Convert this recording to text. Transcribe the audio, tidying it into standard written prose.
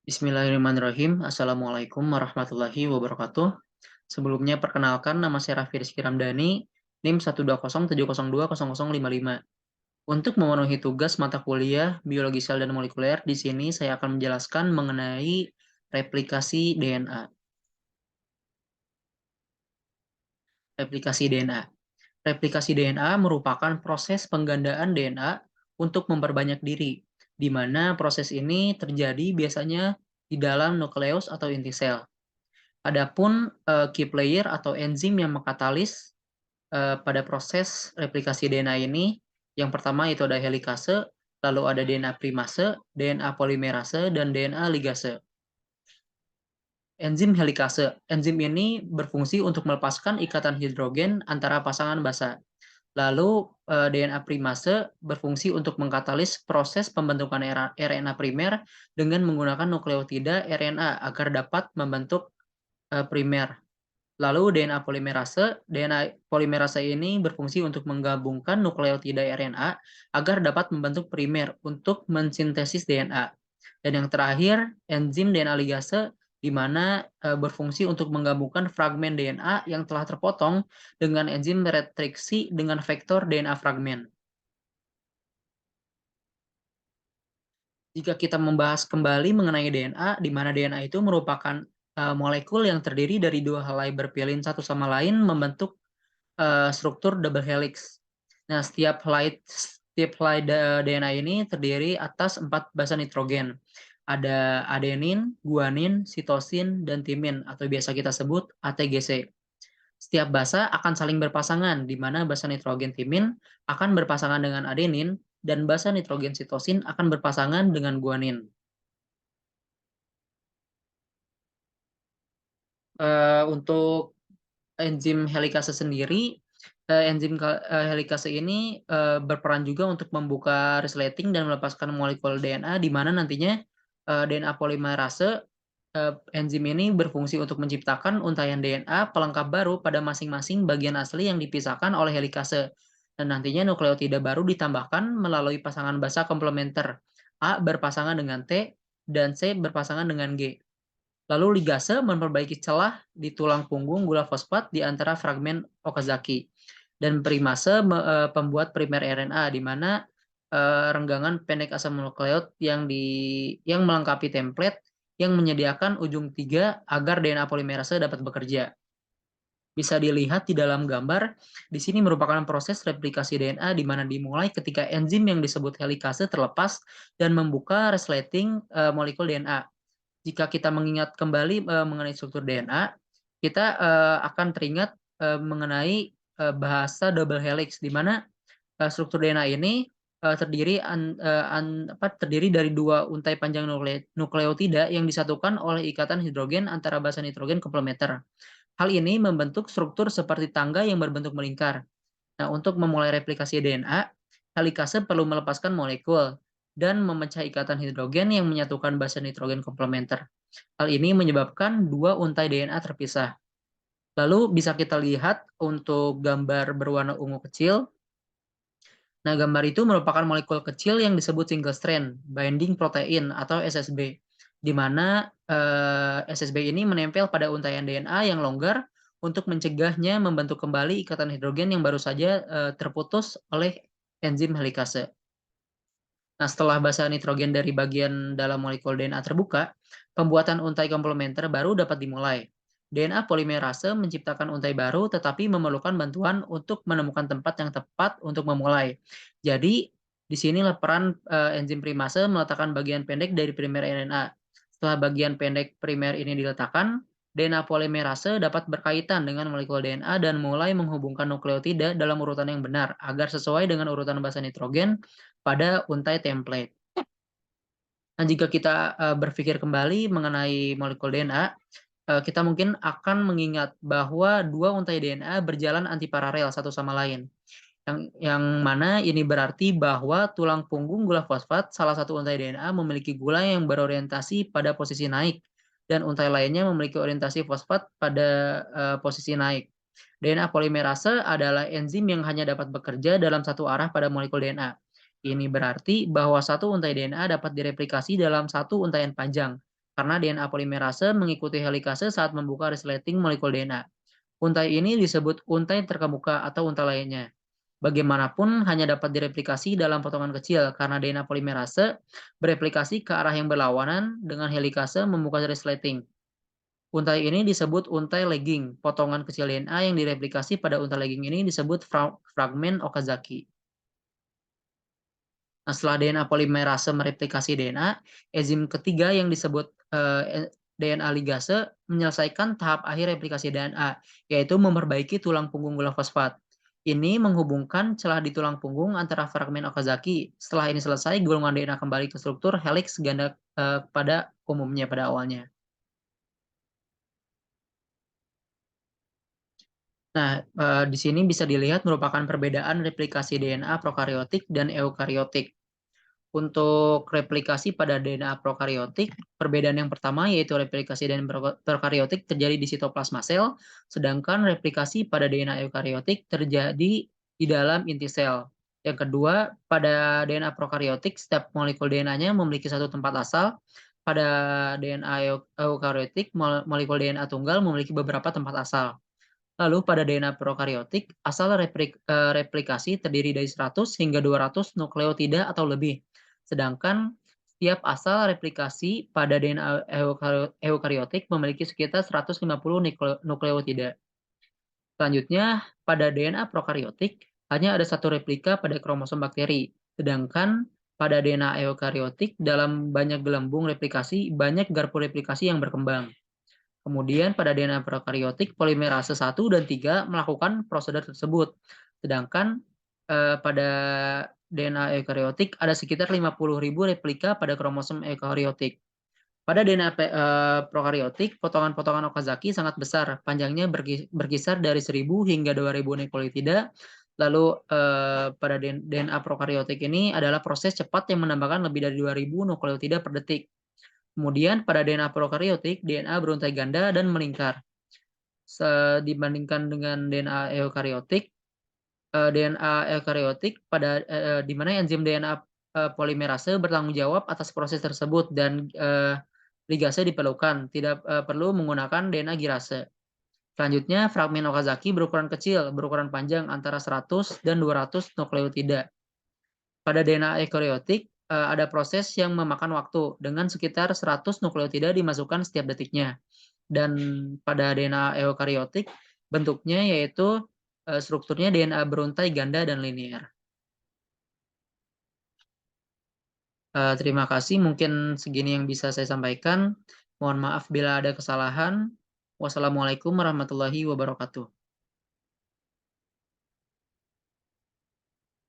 Bismillahirrahmanirrahim. Assalamualaikum warahmatullahi wabarakatuh. Sebelumnya perkenalkan nama saya Raffi Rizky Ramdhani, NIM 12070020055. Untuk memenuhi tugas mata kuliah Biologi Sel dan Molekuler, di sini saya akan menjelaskan mengenai replikasi DNA. Replikasi DNA. Replikasi DNA merupakan proses penggandaan DNA untuk memperbanyak diri, di mana proses ini terjadi biasanya di dalam nukleus atau inti sel. Adapun key player atau enzim yang mengkatalis pada proses replikasi DNA ini, yang pertama itu ada helikase, lalu ada DNA primase, DNA polimerase, dan DNA ligase. Enzim helikase. Enzim ini berfungsi untuk melepaskan ikatan hidrogen antara pasangan basa. Lalu DNA primase berfungsi untuk mengkatalis proses pembentukan RNA primer dengan menggunakan nukleotida RNA agar dapat membentuk primer. Lalu DNA polimerase ini berfungsi untuk menggabungkan nukleotida RNA agar dapat membentuk primer untuk mensintesis DNA. Dan yang terakhir, enzim DNA ligase di mana berfungsi untuk menggabungkan fragmen DNA yang telah terpotong dengan enzim retriksi dengan vektor DNA fragmen. Jika kita membahas kembali mengenai DNA, di mana DNA itu merupakan molekul yang terdiri dari dua helai berpilin satu sama lain membentuk struktur double helix. Nah, setiap helai DNA ini terdiri atas 4 basa nitrogen. Ada adenin, guanin, sitosin, dan timin atau biasa kita sebut ATGC. Setiap basa akan saling berpasangan, di mana basa nitrogen timin akan berpasangan dengan adenin dan basa nitrogen sitosin akan berpasangan dengan guanin. Untuk enzim helikase sendiri, helikase ini berperan juga untuk membuka resleting dan melepaskan molekul DNA, di mana nantinya DNA polimerase, enzim ini berfungsi untuk menciptakan untaian DNA pelengkap baru pada masing-masing bagian asli yang dipisahkan oleh helikase. Dan nantinya nukleotida baru ditambahkan melalui pasangan basa komplementer. A berpasangan dengan T dan C berpasangan dengan G. Lalu ligase memperbaiki celah di tulang punggung gula fosfat di antara fragmen Okazaki. Dan primase pembuat primer RNA, di mana renggangan pendek asam nukleot yang melengkapi template yang menyediakan ujung 3 agar DNA polimerase dapat bekerja. Bisa dilihat di dalam gambar, di sini merupakan proses replikasi DNA di mana dimulai ketika enzim yang disebut helikase terlepas dan membuka resleting molekul DNA. Jika kita mengingat kembali mengenai struktur DNA, kita akan teringat mengenai bahasa double helix, di mana struktur DNA ini terdiri dari dua untai panjang nukleotida yang disatukan oleh ikatan hidrogen antara basa nitrogen komplementer. Hal ini membentuk struktur seperti tangga yang berbentuk melingkar. Nah, untuk memulai replikasi DNA, helikase perlu melepaskan molekul dan memecah ikatan hidrogen yang menyatukan basa nitrogen komplementer. Hal ini menyebabkan dua untai DNA terpisah. Lalu bisa kita lihat untuk gambar berwarna ungu kecil. Nah, gambar itu merupakan molekul kecil yang disebut single strand binding protein atau SSB, di mana SSB ini menempel pada untaian DNA yang longgar untuk mencegahnya membentuk kembali ikatan hidrogen yang baru saja terputus oleh enzim helikase. Nah, setelah basa nitrogen dari bagian dalam molekul DNA terbuka, pembuatan untai komplementer baru dapat dimulai. DNA polimerase menciptakan untai baru tetapi memerlukan bantuan untuk menemukan tempat yang tepat untuk memulai. Jadi, di sinilah peran enzim primase meletakkan bagian pendek dari primer RNA. Setelah bagian pendek primer ini diletakkan, DNA polimerase dapat berkaitan dengan molekul DNA dan mulai menghubungkan nukleotida dalam urutan yang benar agar sesuai dengan urutan basa nitrogen pada untai template. Nah, jika kita berpikir kembali mengenai molekul DNA, kita mungkin akan mengingat bahwa dua untai DNA berjalan antiparalel satu sama lain. Yang mana ini berarti bahwa tulang punggung gula fosfat, salah satu untai DNA, memiliki gula yang berorientasi pada posisi naik, dan untai lainnya memiliki orientasi fosfat pada posisi naik. DNA polimerase adalah enzim yang hanya dapat bekerja dalam satu arah pada molekul DNA. Ini berarti bahwa satu untai DNA dapat direplikasi dalam satu untaian panjang, karena DNA polimerase mengikuti helikase saat membuka resleting molekul DNA. Untai ini disebut untai terkemuka atau untai lainnya. Bagaimanapun hanya dapat direplikasi dalam potongan kecil karena DNA polimerase bereplikasi ke arah yang berlawanan dengan helikase membuka resleting. Untai ini disebut untai lagging. Potongan kecil DNA yang direplikasi pada untai lagging ini disebut fragmen Okazaki. Nah, setelah DNA polimerase mereplikasi DNA, enzim ketiga yang disebut DNA ligase menyelesaikan tahap akhir replikasi DNA, yaitu memperbaiki tulang punggung gula fosfat. Ini menghubungkan celah di tulang punggung antara fragmen Okazaki. Setelah ini selesai, golongan DNA kembali ke struktur helix ganda pada umumnya pada awalnya. Nah, di sini bisa dilihat merupakan perbedaan replikasi DNA prokaryotik dan eukaryotik. Untuk replikasi pada DNA prokaryotik, perbedaan yang pertama yaitu replikasi DNA prokaryotik terjadi di sitoplasma sel, sedangkan replikasi pada DNA eukaryotik terjadi di dalam inti sel. Yang kedua, pada DNA prokaryotik, setiap molekul DNA-nya memiliki satu tempat asal. Pada DNA eukaryotik, molekul DNA tunggal memiliki beberapa tempat asal. Lalu pada DNA prokaryotik, asal replikasi terdiri dari 100 hingga 200 nukleotida atau lebih. Sedangkan setiap asal replikasi pada DNA eukaryotik memiliki sekitar 150 nukleotida. Selanjutnya, pada DNA prokaryotik hanya ada satu replika pada kromosom bakteri. Sedangkan pada DNA eukaryotik dalam banyak gelembung replikasi, banyak garpu replikasi yang berkembang. Kemudian pada DNA prokaryotik, polimerase 1 dan 3 melakukan prosedur tersebut. Sedangkan pada DNA eukaryotik ada sekitar 50.000 replika pada kromosom eukaryotik. Pada DNA prokaryotik, potongan-potongan Okazaki sangat besar, panjangnya berkisar dari 1.000 hingga 2.000 nukleotida. Lalu pada DNA prokaryotik ini adalah proses cepat yang menambahkan lebih dari 2.000 nukleotida per detik. Kemudian pada DNA prokaryotik, DNA beruntai ganda dan melingkar. Dibandingkan dengan DNA eukaryotik, DNA eukaryotik pada di mana enzim DNA polimerase bertanggung jawab atas proses tersebut dan ligase diperlukan, tidak perlu menggunakan DNA girase. Selanjutnya, fragmen Okazaki berukuran kecil, berukuran panjang antara 100 dan 200 nukleotida. Pada DNA eukaryotik, ada proses yang memakan waktu dengan sekitar 100 nukleotida dimasukkan setiap detiknya. Dan pada DNA eukaryotik, bentuknya yaitu strukturnya DNA beruntai ganda dan linear. Terima kasih, mungkin segini yang bisa saya sampaikan. Mohon maaf bila ada kesalahan. Wassalamualaikum warahmatullahi wabarakatuh.